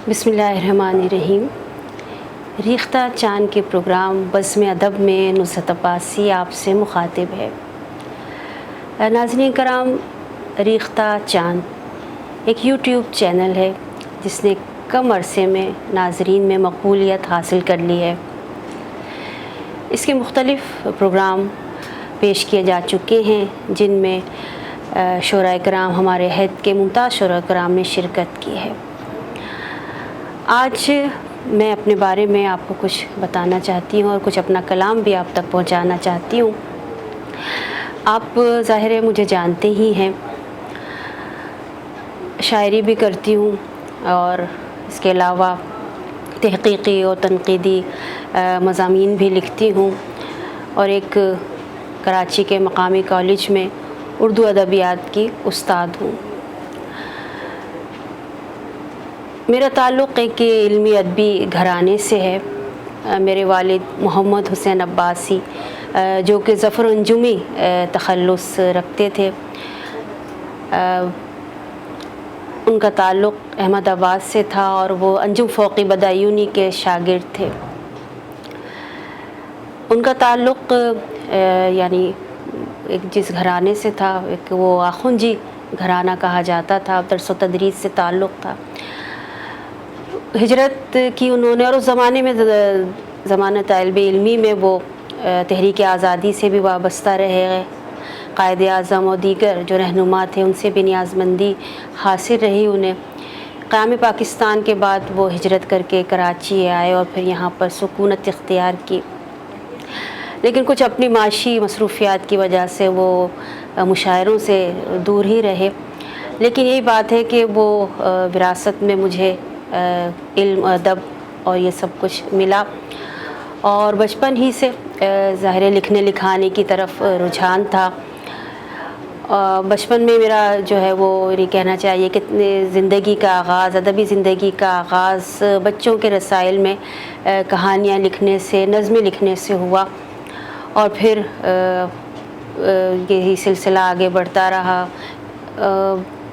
بسم اللہ الرحمن الرحیم۔ ریختہ چاند کے پروگرام بزم ادب میں نصرت عباسی آپ سے مخاطب ہے۔ ناظرین کرام، ریختہ چاند ایک یوٹیوب چینل ہے جس نے کم عرصے میں ناظرین میں مقبولیت حاصل کر لی ہے۔ اس کے مختلف پروگرام پیش کیے جا چکے ہیں جن میں شعراء کرام، ہمارے عہد کے ممتاز شعراء کرام نے شرکت کی ہے۔ آج میں اپنے بارے میں آپ کو کچھ بتانا چاہتی ہوں اور کچھ اپنا کلام بھی آپ تک پہنچانا چاہتی ہوں۔ آپ ظاہر ہے مجھے جانتے ہی ہیں، شاعری بھی کرتی ہوں اور اس کے علاوہ تحقیقی اور تنقیدی مضامین بھی لکھتی ہوں، اور ایک کراچی کے مقامی کالج میں اردو ادبیات کی استاد ہوں۔ میرا تعلق ایک علمی ادبی گھرانے سے ہے۔ میرے والد محمد حسین عباسی جو کہ ظفر انجمی تخلص رکھتے تھے، ان کا تعلق احمد آباد سے تھا اور وہ انجم فوقی بدایونی کے شاگرد تھے۔ ان کا تعلق یعنی ایک جس گھرانے سے تھا، ایک وہ آخونجی گھرانہ کہا جاتا تھا، درس و تدریس سے تعلق تھا۔ ہجرت کی انہوں نے، اور اس زمانے میں زمانہ طالب علمی میں وہ تحریک آزادی سے بھی وابستہ رہے۔ قائد اعظم اور دیگر جو رہنما تھے ان سے بھی نیازمندی حاصل رہی انہیں۔ قیام پاکستان کے بعد وہ ہجرت کر کے کراچی آئے اور پھر یہاں پر سکونت اختیار کی، لیکن کچھ اپنی معاشی مصروفیات کی وجہ سے وہ مشاعروں سے دور ہی رہے۔ لیکن یہی بات ہے کہ وہ وراثت میں مجھے علم، ادب اور یہ سب کچھ ملا، اور بچپن ہی سے ظاہر لکھنے لکھانے کی طرف رجحان تھا۔ بچپن میں میرا جو ہے وہ یہ کہنا چاہیے کہ زندگی کا آغاز، ادبی زندگی کا آغاز بچوں کے رسائل میں کہانیاں لکھنے سے، نظمیں لکھنے سے ہوا، اور پھر یہی سلسلہ آگے بڑھتا رہا۔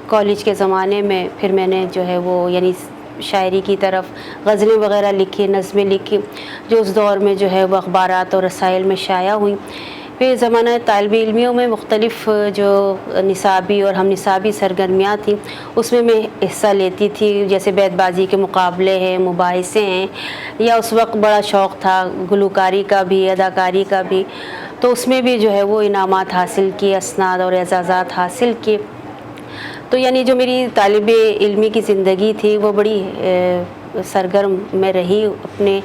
کالج کے زمانے میں پھر میں نے جو ہے وہ یعنی شاعری کی طرف غزلیں وغیرہ لکھی، نظمیں لکھی، جو اس دور میں جو ہے وہ اخبارات اور رسائل میں شائع ہوئیں۔ پھر زمانہ طالب علمیوں میں مختلف جو نصابی اور ہم نصابی سرگرمیاں تھیں اس میں حصہ لیتی تھی، جیسے بیت بازی کے مقابلے ہیں، مباحثے ہیں، یا اس وقت بڑا شوق تھا گلوکاری کا بھی، اداکاری کا بھی، تو اس میں بھی جو ہے وہ انعامات حاصل کیے، اسناد اور اعزازات حاصل کیے۔ تو یعنی جو میری طالب علمی کی زندگی تھی وہ بڑی سرگرم میں رہی۔ اپنے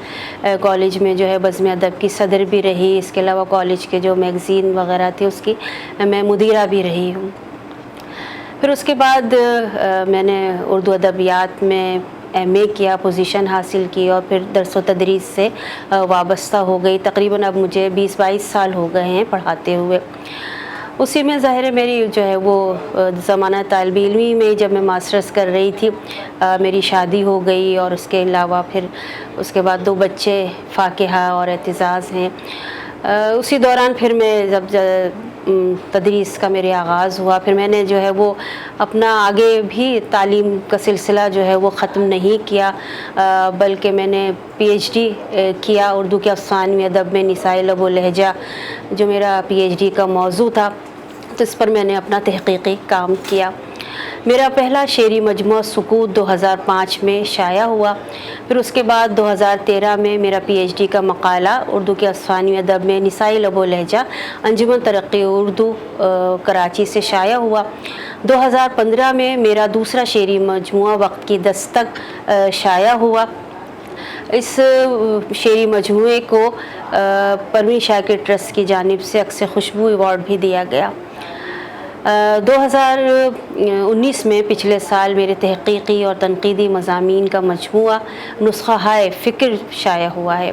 کالج میں جو ہے بزم ادب کی صدر بھی رہی، اس کے علاوہ کالج کے جو میگزین وغیرہ تھے اس کی میں مدیرہ بھی رہی ہوں۔ پھر اس کے بعد میں نے اردو ادبیات میں ایم اے کیا، پوزیشن حاصل کی، اور پھر درس و تدریس سے وابستہ ہو گئی۔ تقریباً اب مجھے 20-22 سال ہو گئے ہیں پڑھاتے ہوئے۔ اسی میں ظاہر ہے میری جو ہے وہ زمانہ طالب علمی میں جب میں ماسٹرز کر رہی تھی میری شادی ہو گئی، اور اس کے علاوہ پھر اس کے بعد 2 بچے فاقہ اور اعتزاز ہیں۔ اسی دوران پھر میں جب تدریس کا میرے آغاز ہوا، پھر میں نے جو ہے وہ اپنا آگے بھی تعلیم کا سلسلہ جو ہے وہ ختم نہیں کیا، بلکہ میں نے پی ایچ ڈی کیا اردو کے افسانوی ادب میں، نسائی لب و لہجہ جو میرا پی ایچ ڈی کا موضوع تھا، تو اس پر میں نے اپنا تحقیقی کام کیا۔ میرا پہلا شعری مجموعہ سکوت 2005 میں شائع ہوا۔ پھر اس کے بعد 2013 میں میرا پی ایچ ڈی کا مقالہ اردو کے افسانوی ادب میں، نسائی لب و لہجہ، انجمن ترقی اردو کراچی سے شائع ہوا۔ 2015 میں میرا دوسرا شعری مجموعہ وقت کی دستک شائع ہوا۔ اس شعری مجموعے کو پروین شاکر ٹرسٹ کی جانب سے عکس خوشبو ایوارڈ بھی دیا گیا۔ 2019 میں پچھلے سال میرے تحقیقی اور تنقیدی مضامین کا مجموعہ نسخہ ہائے فکر شائع ہوا ہے۔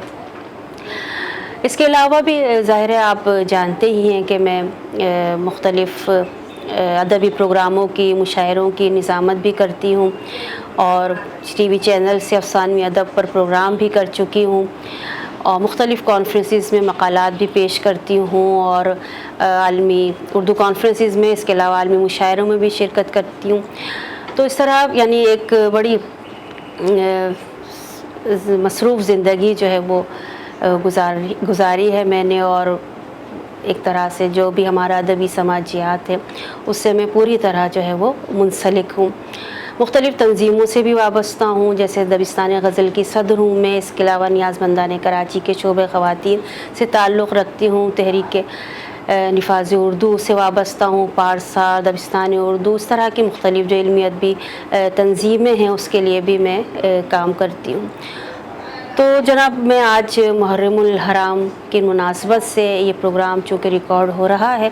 اس کے علاوہ بھی ظاہر ہے آپ جانتے ہی ہیں کہ میں مختلف ادبی پروگراموں کی، مشاعروں کی نظامت بھی کرتی ہوں، اور ٹی وی چینل سے افسانوی ادب پر پروگرام بھی کر چکی ہوں، اور مختلف کانفرنسز میں مقالات بھی پیش کرتی ہوں، اور عالمی اردو کانفرنسز میں، اس کے علاوہ عالمی مشاعروں میں بھی شرکت کرتی ہوں۔ تو اس طرح یعنی ایک بڑی مصروف زندگی جو ہے وہ گزاری ہے میں نے، اور ایک طرح سے جو بھی ہمارا ادبی سماجیات ہے اس سے میں پوری طرح جو ہے وہ منسلک ہوں۔ مختلف تنظیموں سے بھی وابستہ ہوں، جیسے دبستان غزل کی صدر ہوں میں، اس کے علاوہ نیازمندان کراچی کے شعبہ خواتین سے تعلق رکھتی ہوں، تحریک نفاذ اردو سے وابستہ ہوں، پارسا، دبستان اردو، اس طرح کی مختلف جو علمی ادبی تنظیمیں ہیں اس کے لیے بھی میں کام کرتی ہوں۔ تو جناب، میں آج محرم الحرام کی مناسبت سے یہ پروگرام چونکہ ریکارڈ ہو رہا ہے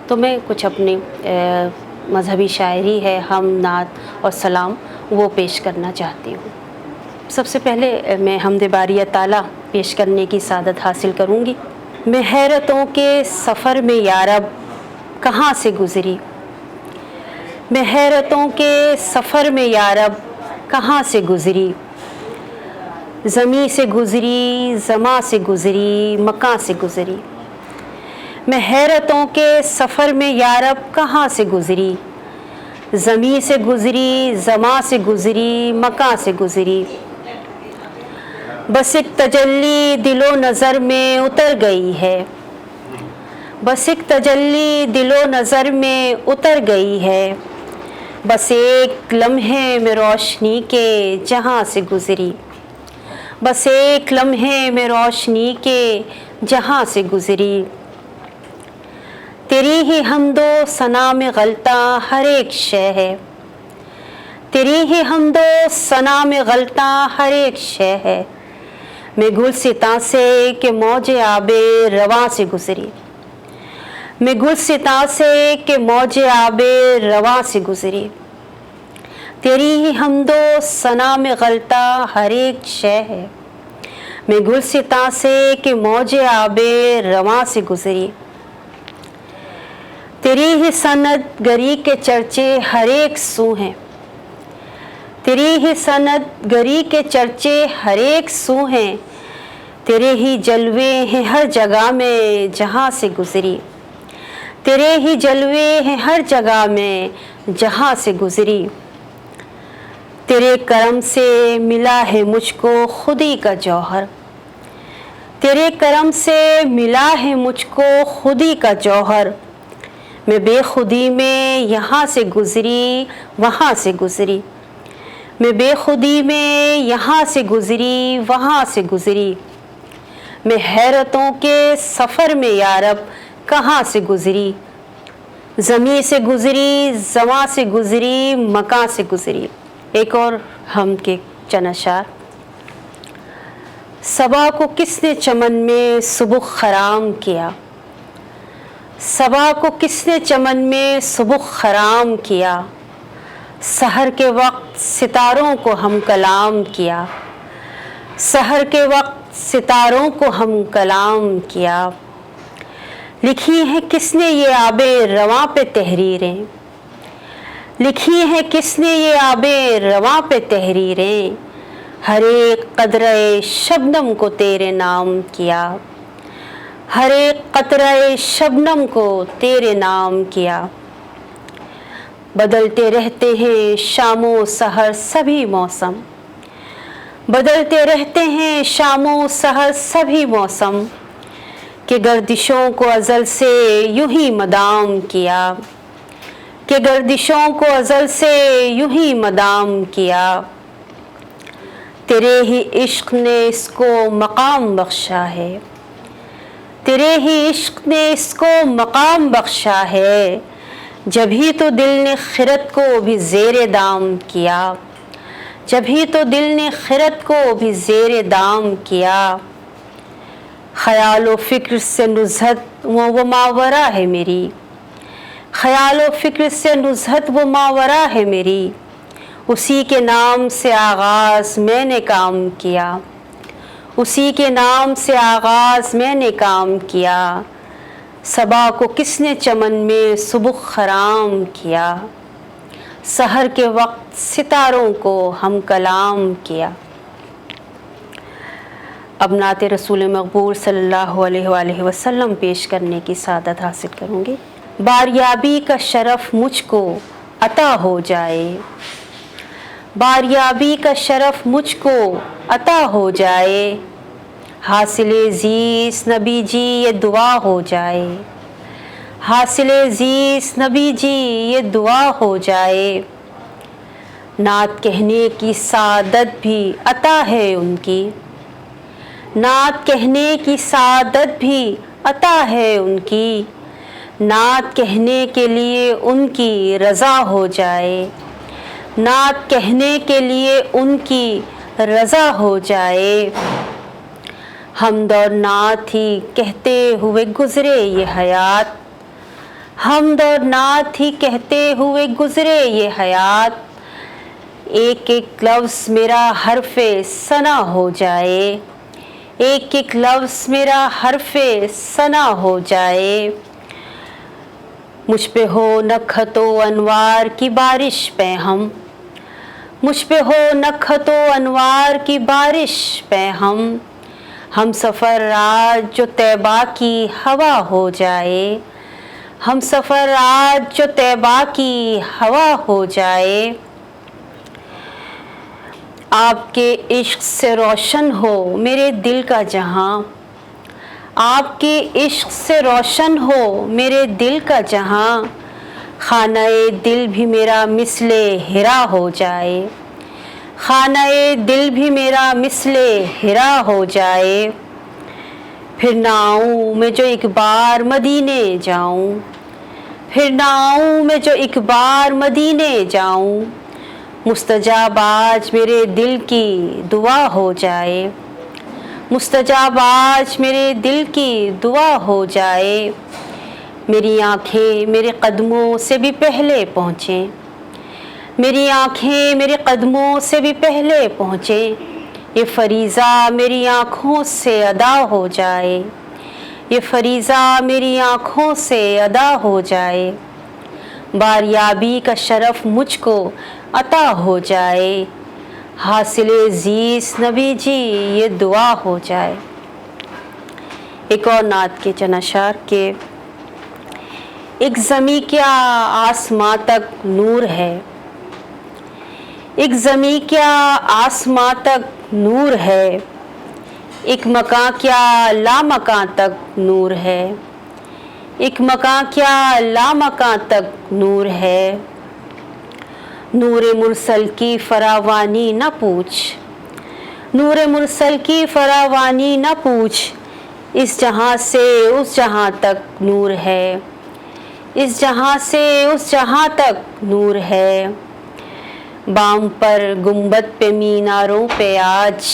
تو میں کچھ اپنی مذہبی شاعری ہے، حمد، نعت اور سلام، وہ پیش کرنا چاہتی ہوں۔ سب سے پہلے میں حمد باری تعالیٰ پیش کرنے کی سعادت حاصل کروں گی۔ میں حیرتوں کے سفر میں یارب کہاں سے گزری، میں حیرتوں کے سفر میں یارب کہاں سے گزری، زمیں سے گزری، زماں سے گزری، مکاں سے گزری۔ میں حیرتوں کے سفر میں یارب کہاں سے گزری، زمیں سے گزری، زماں سے گزری، مکاں سے گزری۔ بس ایک تجلی دل و نظر میں اتر گئی ہے، بس ایک تجلی دل و نظر میں اتر گئی ہے، بس ایک لمحے میں روشنی کے جہاں سے گزری، بس ایک لمحے میں روشنی کے جہاں سے گزری۔ تیری ہی حمد و ثنا میں غلطہ ہر ایک شے ہے، تیری ہی حمد و ثنا میں غلطہ ہر ایک شے ہے۔ میں گلستاں سے کہ موج آب رواں سے گزری، میں گلستاں سے کہ موج آب رواں سے گزری۔ تیری ہی حمد و ثنا میں غلطہ ہر ایک شے ہے، میں گلستاں سے کہ موج آب رواں سے گزری۔ تیری ہی صنعت گری کے چرچے ہر ایک سو ہیں، تیری ہی صنعت گری کے چرچے ہر ایک سو ہیں، تیرے ہی جلوے ہیں ہر جگہ میں جہاں سے گزری، تیرے ہی جلوے ہیں ہر جگہ میں جہاں سے گزری۔ تیرے کرم سے ملا ہے مجھ کو خودی کا جوہر، تیرے کرم سے ملا ہے مجھ کو خودی کا جوہر۔ میں بے خودی میں یہاں سے گزری وہاں سے گزری، میں بے خودی میں یہاں سے گزری وہاں سے گزری۔ میں حیرتوں کے سفر میں یارب کہاں سے گزری، زمیں سے گزری، زماں سے گزری، مکاں سے گزری۔ ایک اور ہم کے چند اشعار۔ صبا کو کس نے چمن میں سبک خرام کیا، صبا کو کس نے چمن میں سبک خرام کیا، سحر کے وقت ستاروں کو ہم کلام کیا، سحر کے وقت ستاروں کو ہم کلام کیا۔ لکھی ہیں کس نے یہ آب رواں پہ تحریریں، لکھی ہیں کس نے یہ آب رواں پہ تحریریں، ہر ایک قطرہ شبنم کو تیرے نام کیا، ہر ایک قطرہ شبنم کو تیرے نام کیا۔ بدلتے رہتے ہیں شام و سحر سبھی موسم، بدلتے رہتے ہیں شام و سحر سبھی موسم، کہ گردشوں کو ازل سے یوں ہی مدام کیا، کہ گردشوں کو ازل سے یوں ہی مدام کیا۔ تیرے ہی عشق نے اس کو مقام بخشا ہے، تیرے ہی عشق نے اس کو مقام بخشا ہے، جبھی تو دل نے خرد کو بھی زیر دام کیا، جبھی تو دل نے خرد کو بھی زیر دام کیا۔ خیال و فکر سے نزہت وہ ماورا ہے میری، خیال و فکر سے نزہت وہ ماورا ہے میری، اسی کے نام سے آغاز میں نے کام کیا، اسی کے نام سے آغاز میں نے کام کیا۔ صبا کو کس نے چمن میں سبک خرام کیا، سحر کے وقت ستاروں کو ہم کلام کیا۔ اب نعت رسول مقبول صلی اللہ علیہ وآلہ وسلم پیش کرنے کی سعادت حاصل کروں گی۔ باریابی کا شرف مجھ کو عطا ہو جائے، باریابی کا شرف مجھ کو عطا ہو جائے، حاصل زیست نبی جی یہ دعا ہو جائے، حاصل زیست نبی جی یہ دعا ہو جائے۔ نعت کہنے کی سعادت بھی عطا ہے ان کی، نعت کہنے کی سعادت بھی عطا ہے ان کی، نعت کہنے کے لیے ان کی رضا ہو جائے، نعت کہنے کے لیے ان کی رضا ہو جائے۔ حمد اور نعت ہی کہتے ہوئے گزرے یہ حیات، حمد اور نعت ہی کہتے ہوئے گزرے یہ حیات، ایک ایک لفظ میرا حرف ثنا ہو جائے، ایک ایک لفظ میرا حرف ثنا ہو جائے۔ مجھ پہ ہو نہ خط و انوار کی بارش پہ مجھ پہ ہو نہ خط و انوار کی بارش پہ ہم سفر آج جو طیبہ کی ہوا ہو جائے، ہم سفر آج جو طیبہ کی ہوا ہو جائے۔ آپ کے عشق سے روشن ہو میرے دل کا جہاں، آپ کے عشق سے روشن ہو میرے دل کا جہاں، خانہ دل بھی میرا مثل ہرا ہو جائے، خانہ دل بھی میرا مثل ہرا ہو جائے۔ پھر نہ آؤں میں جو ایک بار مدینے جاؤں، پھر نہ آؤں میں جو ایک بار مدینے جاؤں، مستجاب آج میرے دل کی دعا ہو جائے، مستجاب آج میرے دل کی دعا ہو جائے۔ میری آنکھیں میرے قدموں سے بھی پہلے پہنچیں، میری آنکھیں میرے قدموں سے بھی پہلے پہنچیں، یہ فریضہ میری آنکھوں سے ادا ہو جائے، یہ فریضہ میری آنکھوں سے ادا ہو جائے۔ باریابی کا شرف مجھ کو عطا ہو جائے، حاصل زیست نبی جی یہ دعا ہو جائے۔ ایک اور نعت کے چند اشعار کے ایک زمیں کیا آسماں تک نور ہے، ایک زمیں کیا آسماں تک نور ہے، ایک مکاں کیا لامکاں تک نور ہے، ایک مکاں کیا لامکاں تک نور ہے۔ نور مرسل کی فراوانی نہ پوچھ، نور مرسل کی فراوانی نہ پوچھ، اس جہاں سے اس جہاں تک نور ہے، اس جہاں سے اس جہاں تک نور ہے۔ بام پر گنبد پہ میناروں پہ آج،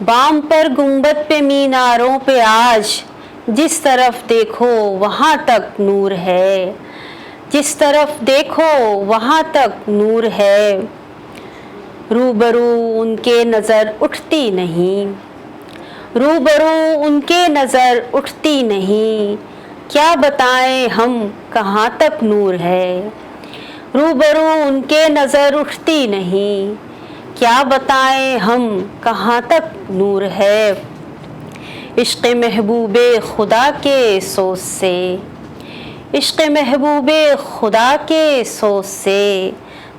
بام پر گنبد پہ میناروں پہ آج، جس طرف دیکھو وہاں تک نور ہے، جس طرف دیکھو وہاں تک نور ہے۔ روبرو ان کے نظر اٹھتی نہیں، روبرو ان کے نظر اٹھتی نہیں، کیا بتائیں ہم کہاں تک نور ہے، روبرو ان کے نظر اٹھتی نہیں، کیا بتائیں ہم کہاں تک نور ہے۔ عشق محبوب خدا کے سوز سے، عشق محبوب خدا کے سوز سے،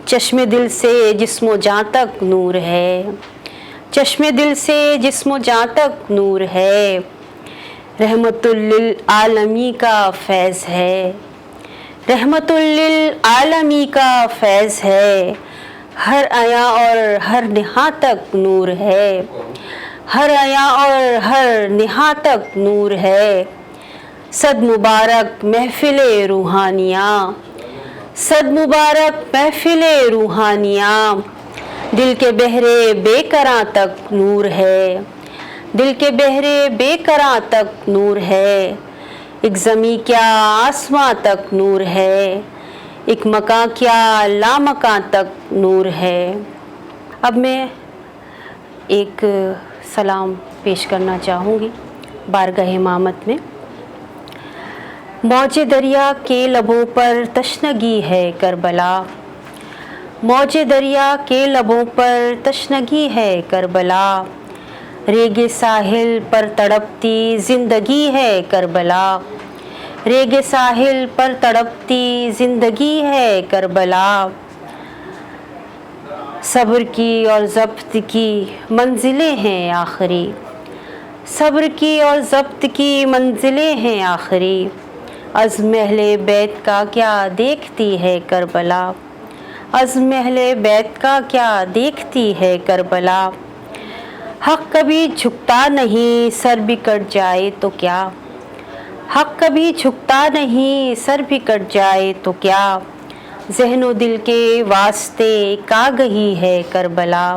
چشم دل سے جسم و جاں تک نور ہے، چشم دل سے جسم و جاں تک نور ہے۔ رحمت للعالمین کا فیض ہے، رحمت للعالمین کا فیض ہے، ہر عیاں اور ہر نہاں تک نور ہے، ہر عیاں اور ہر نہاں تک نور ہے۔ صد مبارک محفل روحانیاں، صد مبارک محفل روحانیاں، دل کے بہرے بے قراں تک نور ہے، دل کے بہرے بے قراں تک نور ہے۔ ایک زمیں کیا آسماں تک نور ہے، ایک مکاں کیا لامکاں تک نور ہے۔ اب میں ایک سلام پیش کرنا چاہوں گی بارگاہ امامت میں۔ موج دریا کے لبوں پر تشنگی ہے کربلا، موج دریا کے لبوں پر تشنگی ہے کربلا، ریگ ساحل پر تڑپتی زندگی ہے کربلا، ریگ ساحل پر تڑپتی زندگی ہے کربلا۔ صبر کی اور ضبط کی منزلیں ہیں آخری، صبر کی اور ضبط کی منزلیں ہیں آخری، عزم اہل بیت کا کیا دیکھتی ہے کربلا، عزم اہل بیت کا کیا دیکھتی ہے کربلا، حق کبھی جھکتا نہیں سر بھی کٹ جائے تو کیا، حق کبھی جھکتا نہیں سر بھی کٹ جائے تو کیا، ذہن و دل کے واسطے ایک آگہی ہے کربلا،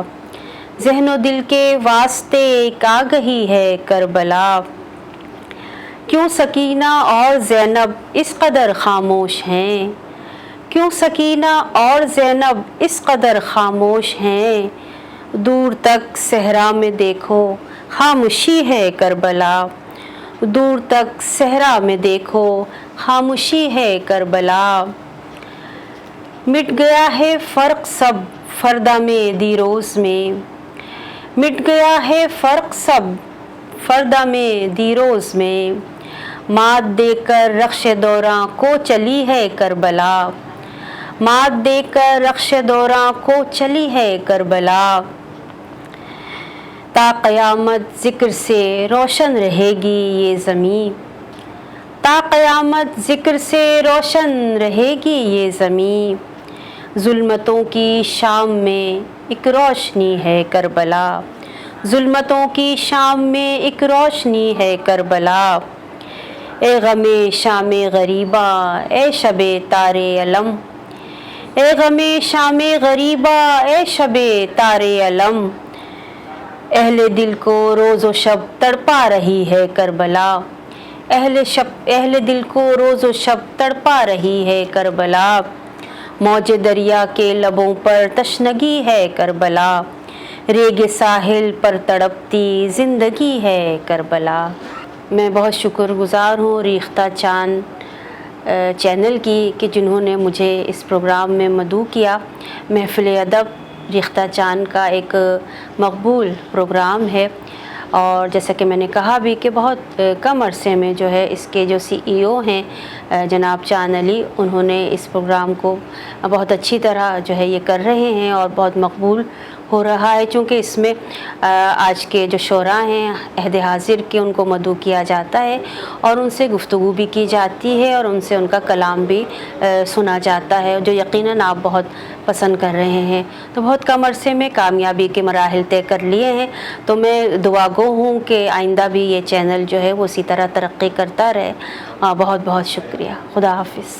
ذہن و دل کے واسطے ایک آگہی ہے کربلا، کیوں سکینہ اور زینب اس قدر خاموش ہیں، کیوں سکینہ اور زینب اس قدر خاموش ہیں، دور تک صحرا میں دیکھو خاموشی ہے کربلا، دور تک صحرا میں دیکھو خاموشی ہے کربلا، مٹ گیا ہے فرق سب فردا میں دیروز میں، مٹ گیا ہے فرق سب فردا میں دیروز میں، مات دے کر رخش دوراں کو چلی ہے کربلا، مات دے کر رخش دوراں کو چلی ہے کربلا، تا قیامت ذکر سے روشن رہے گی یہ زمین، تا قیامت ذکر سے روشن رہے گی یہ زمین، ظلمتوں کی شام میں ایک روشنی ہے کربلا، ظلمتوں کی شام میں ایک روشنی ہے کربلا، اے غم شام غریبا اے شب تار علم، اے غم شام غریبا اے شب تار علم، اہل دل کو روز و شب تڑپا رہی ہے کربلا، اہل دل کو روز و شب تڑپا رہی ہے کربلا، موج دریا کے لبوں پر تشنگی ہے کربلا، ریگ ساحل پر تڑپتی زندگی ہے کربلا۔ میں بہت شکر گزار ہوں ریختہ چاند چینل کی کہ جنہوں نے مجھے اس پروگرام میں مدعو کیا۔ محفل ادب ریختہ چاند کا ایک مقبول پروگرام ہے، اور جیسا کہ میں نے کہا بھی کہ بہت کم عرصے میں جو ہے اس کے جو CEO ہیں جناب چاند علی، انہوں نے اس پروگرام کو بہت اچھی طرح جو ہے یہ کر رہے ہیں اور بہت مقبول ہو رہا ہے، چونکہ اس میں آج کے جو شعراء ہیں عہد حاضر کے ان کو مدعو کیا جاتا ہے اور ان سے گفتگو بھی کی جاتی ہے اور ان سے ان کا کلام بھی سنا جاتا ہے، جو یقیناً آپ بہت پسند کر رہے ہیں۔ تو بہت کم عرصے میں کامیابی کے مراحل طے کر لیے ہیں، تو میں دعا گو ہوں کہ آئندہ بھی یہ چینل جو ہے وہ اسی طرح ترقی کرتا رہے۔ بہت بہت شکریہ۔ خدا حافظ۔